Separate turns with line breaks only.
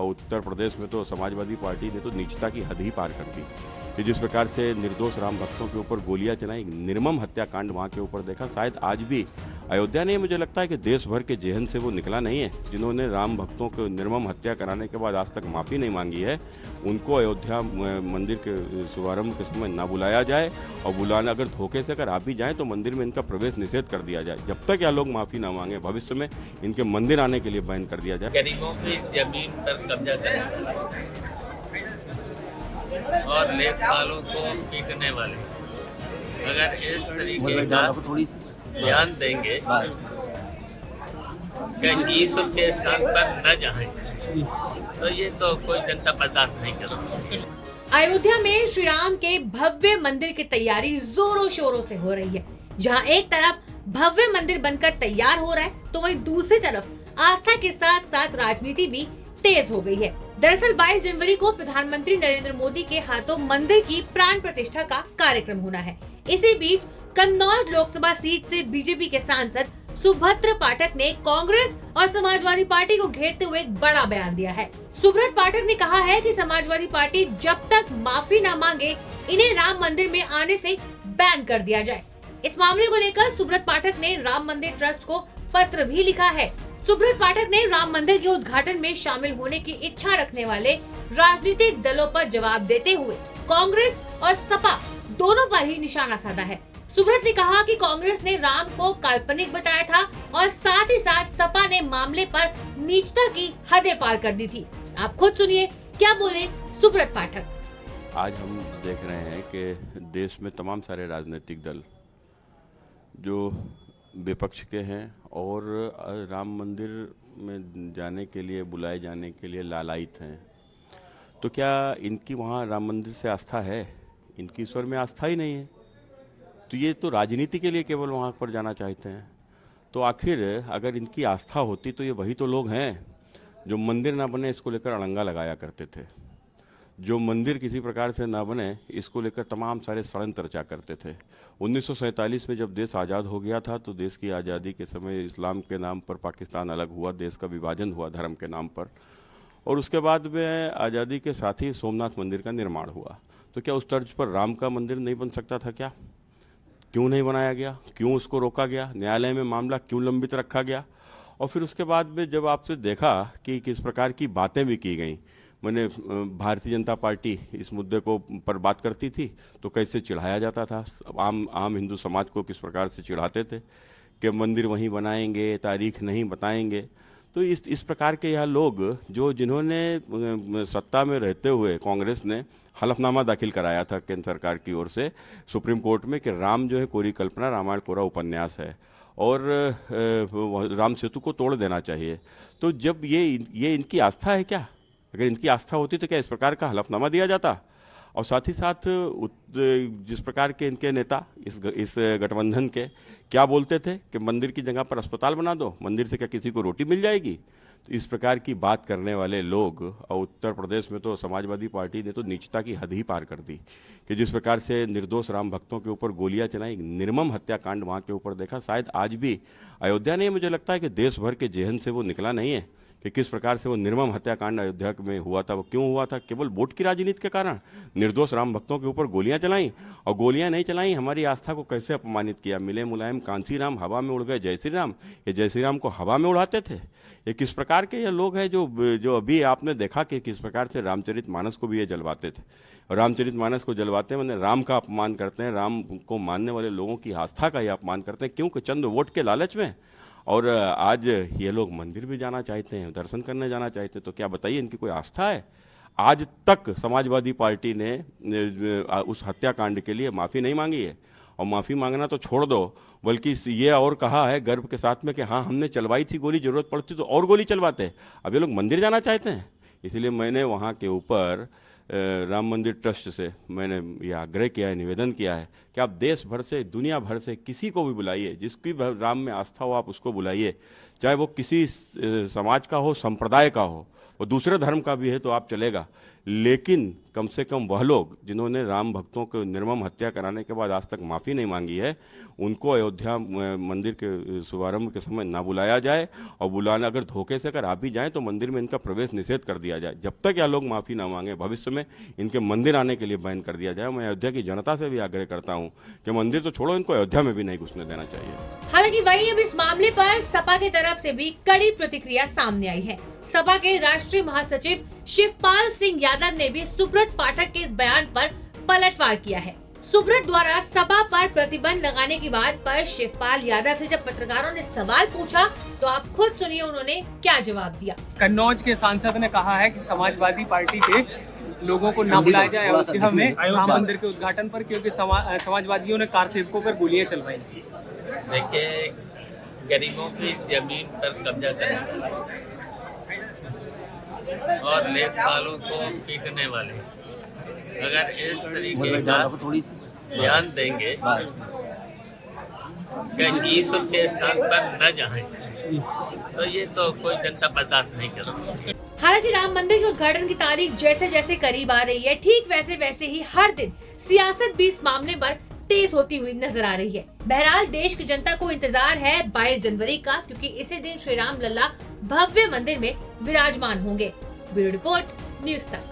और उत्तर प्रदेश में तो समाजवादी पार्टी ने तो नीचता की हद ही पार कर दी कि जिस प्रकार से निर्दोष राम भक्तों के ऊपर गोलियां चलाई, निर्मम हत्याकांड वहां के ऊपर देखा। शायद आज भी अयोध्या ने, मुझे लगता है कि देश भर के जेहन से वो निकला नहीं है जिन्होंने राम भक्तों को निर्मम हत्या कराने के बाद आज तक माफ़ी नहीं मांगी है। उनको अयोध्या मंदिर के शुभारंभ के समय ना बुलाया जाए, और बुलाना अगर धोखे से अगर आ भी जाए तो मंदिर में इनका प्रवेश निषेध कर दिया जाए। जब तक यह लोग माफ़ी ना मांगे भविष्य में इनके मंदिर आने के लिए बैन कर दिया जाए।
गरीबों की जमीन पर कब्जा करें और लेखपालों को पीटने वाले अगर इस तरीके का ध्यान देंगे कि ईश्वर के स्थान पर न जाएं, तो ये तो कोई जनता बर्दाश्त नहीं कर सकती।
अयोध्या में श्री राम के भव्य मंदिर की तैयारी जोरों शोरों से हो रही है। जहां एक तरफ भव्य मंदिर बनकर तैयार हो रहा है, तो वहीं दूसरी तरफ आस्था के साथ साथ राजनीति भी तेज हो गई है। दरअसल 22 जनवरी को प्रधानमंत्री नरेंद्र मोदी के हाथों मंदिर की प्राण प्रतिष्ठा का कार्यक्रम होना है। इसी बीच कन्नौज लोकसभा सीट से बीजेपी के सांसद सुभद्र पाठक ने कांग्रेस और समाजवादी पार्टी को घेरते हुए एक बड़ा बयान दिया है। सुब्रत पाठक ने कहा है कि समाजवादी पार्टी जब तक माफी न मांगे, इन्हें राम मंदिर में आने से बैन कर दिया जाए। इस मामले को लेकर सुब्रत पाठक ने राम मंदिर ट्रस्ट को पत्र भी लिखा है। सुब्रत पाठक ने राम मंदिर के उद्घाटन में शामिल होने की इच्छा रखने वाले राजनीतिक दलों पर जवाब देते हुए कांग्रेस और सपा दोनों पर ही निशाना साधा है। सुब्रत ने कहा कि कांग्रेस ने राम को काल्पनिक बताया था और साथ ही साथ सपा ने मामले पर नीचता की हदें पार कर दी थी। आप खुद सुनिए क्या बोले सुब्रत पाठक।
आज हम देख रहे हैं कि देश में तमाम सारे राजनीतिक दल जो विपक्ष के हैं और राम मंदिर में जाने के लिए, बुलाए जाने के लिए लालायित हैं। तो क्या इनकी वहाँ राम मंदिर से आस्था है? इनकी ईश्वर में आस्था ही नहीं है, तो ये तो राजनीति के लिए केवल वहाँ पर जाना चाहते हैं। तो आखिर अगर इनकी आस्था होती तो ये वही तो लोग हैं जो मंदिर ना बने इसको लेकर अड़ंगा लगाया करते थे, जो मंदिर किसी प्रकार से ना बने इसको लेकर तमाम सारे षड्यंत्र रचा करते थे। 1947 में जब देश आज़ाद हो गया था तो देश की आज़ादी के समय इस्लाम के नाम पर पाकिस्तान अलग हुआ, देश का विभाजन हुआ धर्म के नाम पर, और उसके बाद में आज़ादी के साथ ही सोमनाथ मंदिर का निर्माण हुआ। तो क्या उस तर्ज पर राम का मंदिर नहीं बन सकता था क्या? क्यों नहीं बनाया गया? क्यों उसको रोका गया? न्यायालय में मामला क्यों लंबित रखा गया? और फिर उसके बाद में जब आपसे देखा कि किस प्रकार की बातें भी की गई, मैंने भारतीय जनता पार्टी इस मुद्दे को पर बात करती थी तो कैसे चिढ़ाया जाता था, आम हिंदू समाज को किस प्रकार से चिढ़ाते थे कि मंदिर वहीं बनाएंगे, तारीख नहीं बताएंगे। तो इस प्रकार के यह लोग जिन्होंने सत्ता में रहते हुए कांग्रेस ने हलफनामा दाखिल कराया था केंद्र सरकार की ओर से सुप्रीम कोर्ट में कि राम जो है कोरी कल्पना, रामायण कोरा उपन्यास है और राम सेतु को तोड़ देना चाहिए। तो जब ये इनकी आस्था है क्या? अगर इनकी आस्था होती तो क्या इस प्रकार का हलफनामा दिया जाता? और साथ ही साथ जिस प्रकार के इनके नेता इस गठबंधन के क्या बोलते थे कि मंदिर की जगह पर अस्पताल बना दो, मंदिर से क्या किसी को रोटी मिल जाएगी? तो इस प्रकार की बात करने वाले लोग, और उत्तर प्रदेश में तो समाजवादी पार्टी ने तो नीचता की हद ही पार कर दी कि जिस प्रकार से निर्दोष राम भक्तों के ऊपर गोलियां चलाई, निर्मम हत्याकांड वहाँ के ऊपर देखा। शायद आज भी अयोध्या ने, मुझे लगता है कि देश भर के जेहन से वो निकला नहीं है कि किस प्रकार से वो निर्मम हत्याकांड अयोध्या में हुआ था। वो क्यों हुआ था? केवल वोट की राजनीति के कारण निर्दोष राम भक्तों के ऊपर गोलियां चलाई, और गोलियां नहीं चलाई, हमारी आस्था को कैसे अपमानित किया। मिले मुलायम कांसी राम, हवा में उड़ गए जय श्री राम। ये जय श्री राम को हवा में उड़ाते थे। ये किस प्रकार के ये लोग हैं जो अभी आपने देखा कि किस प्रकार से रामचरितमानस को भी ये जलवाते थे। और रामचरितमानस को जलवाते हैं, मैंने राम का अपमान करते हैं, राम को मानने वाले लोगों की आस्था का ये अपमान करते हैं, क्योंकि चंद वोट के लालच में। और आज ये लोग मंदिर भी जाना चाहते हैं, दर्शन करने जाना चाहते हैं। तो क्या बताइए इनकी कोई आस्था है? आज तक समाजवादी पार्टी ने उस हत्याकांड के लिए माफ़ी नहीं मांगी है, और माफ़ी मांगना तो छोड़ दो, बल्कि ये और कहा है गर्व के साथ में कि हाँ हमने चलवाई थी गोली, ज़रूरत पड़ती तो और गोली चलवाते। अब ये लोग मंदिर जाना चाहते हैं। इसलिए मैंने वहाँ के ऊपर राम मंदिर ट्रस्ट से मैंने यह आग्रह किया है, निवेदन किया है कि आप देश भर से, दुनिया भर से किसी को भी बुलाइए, जिसकी राम में आस्था हो आप उसको बुलाइए, चाहे वो किसी समाज का हो, संप्रदाय का हो, वो दूसरे धर्म का भी है तो आप चलेगा, लेकिन कम से कम वह लोग जिन्होंने राम भक्तों को निर्मम हत्या कराने के बाद आज तक माफ़ी नहीं मांगी है, उनको अयोध्या मंदिर के शुभारंभ के समय ना बुलाया जाए, और बुलाना अगर धोखे से अगर आ भी जाए तो मंदिर में इनका प्रवेश निषेध कर दिया जाए। जब तक यह लोग माफ़ी ना मांगे भविष्य में इनके मंदिर आने के लिए बैन कर दिया जाए। मैं अयोध्या की जनता से भी आग्रह करता हूँ कि मंदिर तो छोड़ो, इनको अयोध्या में भी नहीं घुसने देना चाहिए।
हालांकि वहीं अब इस मामले पर सपा की तरफ से भी कड़ी प्रतिक्रिया सामने आई है। सपा के राष्ट्रीय महासचिव शिवपाल सिंह यादव ने भी सुब्रत पाठक के इस बयान पर पलटवार किया है। सुब्रत द्वारा सपा पर प्रतिबंध लगाने की बात पर शिवपाल यादव से जब पत्रकारों ने सवाल पूछा तो आप खुद सुनिए उन्होंने क्या जवाब दिया।
कन्नौज के सांसद ने कहा है कि समाजवादी पार्टी के लोगों को न बुलाया जाए अयोध्या में राम मंदिर के उद्घाटन पर, क्योंकि समाजवादियों ने कार सेवकों पर गोलियां चलवाई।
देखिए, गरीबों की जमीन पर कब्जा करें और लेखपालों को पीटने वाले अगर इस तरीके का बयान देंगे कि ईश्वर के स्थान पर न जाएं, तो ये तो कोई जनता बर्दाश्त नहीं कर सकती।
हालांकि राम मंदिर के उद्घाटन की तारीख जैसे जैसे करीब आ रही है, ठीक वैसे वैसे ही हर दिन सियासत भी इस मामले पर तेज होती हुई नजर आ रही है। बहरहाल देश की जनता को इंतजार है 22 जनवरी का, क्योंकि इसी दिन श्री राम लल्ला भव्य मंदिर में विराजमान होंगे। ब्यूरो रिपोर्ट, न्यूज़ तक।